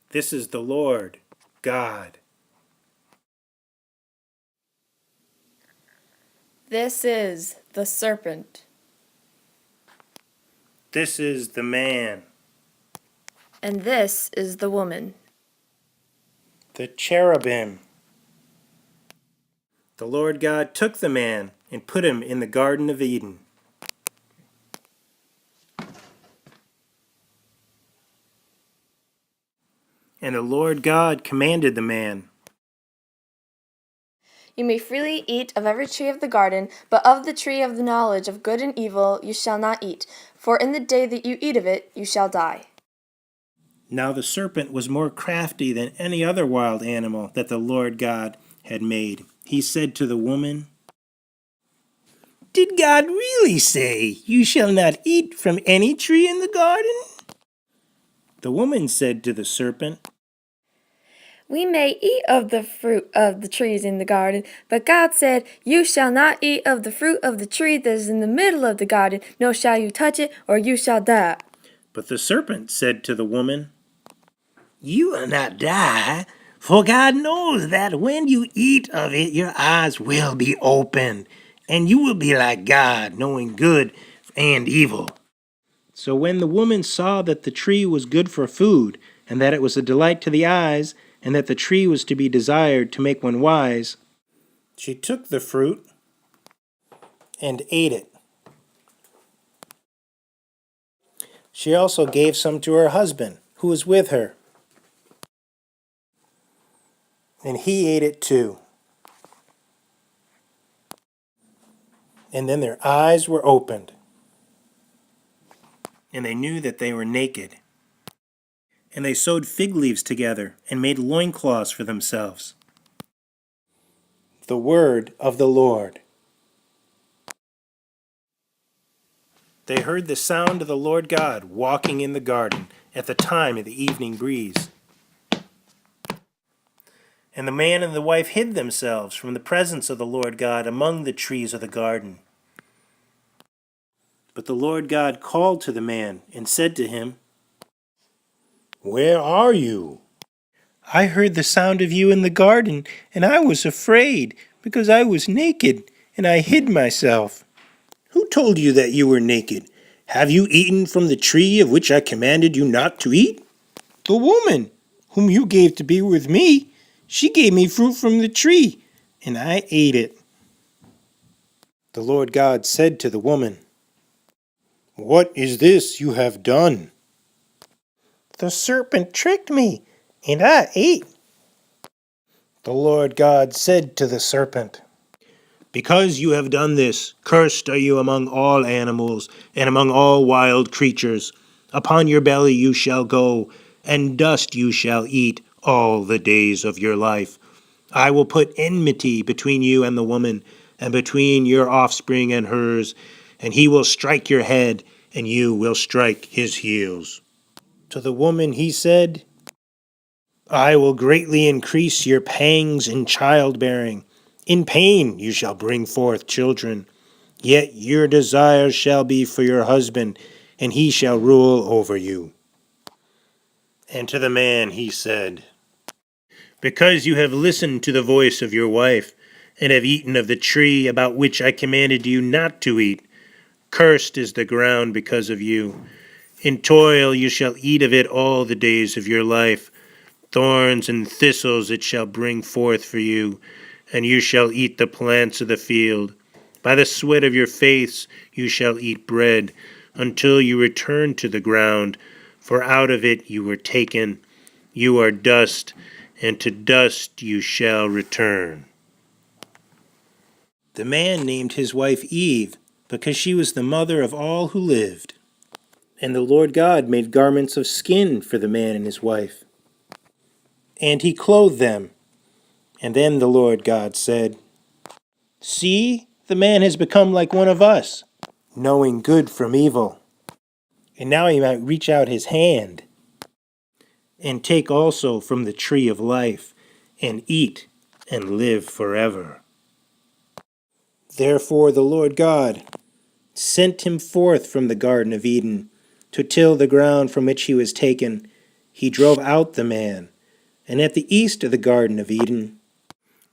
This is the Lord God. This is the serpent. This is the man. And this is the woman. The cherubim. The Lord God took the man and put him in the Garden of Eden. And the Lord God commanded the man, You may freely eat of every tree of the garden, but of the tree of the knowledge of good and evil you shall not eat, for in the day that you eat of it you shall die. Now the serpent was more crafty than any other wild animal that the Lord God had made. He said to the woman, Did God really say, You shall not eat from any tree in the garden? The woman said to the serpent, We may eat of the fruit of the trees in the garden, but God said, You shall not eat of the fruit of the tree that is in the middle of the garden, nor shall you touch it, or you shall die. But the serpent said to the woman, You will not die, for God knows that when you eat of it, your eyes will be opened, and you will be like God, knowing good and evil. So when the woman saw that the tree was good for food, and that it was a delight to the eyes, and that the tree was to be desired to make one wise, she took the fruit and ate it. She also gave some to her husband, who was with her, and he ate it too. And then their eyes were opened, and they knew that they were naked. And they sewed fig leaves together and made loincloths for themselves. The word of the Lord. They heard the sound of the Lord God walking in the garden at the time of the evening breeze. And the man and the wife hid themselves from the presence of the Lord God among the trees of the garden. But the Lord God called to the man and said to him, Where are you? I heard the sound of you in the garden, and I was afraid, because I was naked, and I hid myself. Who told you that you were naked? Have you eaten from the tree of which I commanded you not to eat? The woman, whom you gave to be with me, she gave me fruit from the tree, and I ate it. The Lord God said to the woman, What is this you have done? The serpent tricked me, and I ate. The Lord God said to the serpent, Because you have done this, cursed are you among all animals and among all wild creatures. Upon your belly you shall go, and dust you shall eat all the days of your life. I will put enmity between you and the woman, and between your offspring and hers, and he will strike your head, and you will strike his heels. To the woman he said, I will greatly increase your pangs in childbearing. In pain you shall bring forth children. Yet your desire shall be for your husband, and he shall rule over you. And to the man he said, Because you have listened to the voice of your wife, and have eaten of the tree about which I commanded you not to eat, cursed is the ground because of you. In toil you shall eat of it all the days of your life. Thorns and thistles it shall bring forth for you, and you shall eat the plants of the field. By the sweat of your face you shall eat bread, until you return to the ground, for out of it you were taken. You are dust, and to dust you shall return. The man named his wife Eve, because she was the mother of all who lived. And the Lord God made garments of skin for the man and his wife, and he clothed them. And then the Lord God said, See, the man has become like one of us, knowing good from evil. And now he might reach out his hand and take also from the tree of life and eat and live forever. Therefore the Lord God sent him forth from the Garden of Eden to till the ground from which he was taken. he drove out the man, and at the east of the Garden of Eden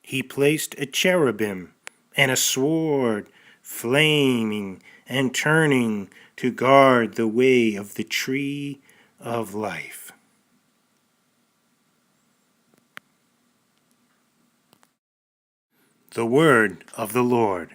he placed a cherubim and a sword, flaming and turning to guard the way of the tree of life. The word of the Lord.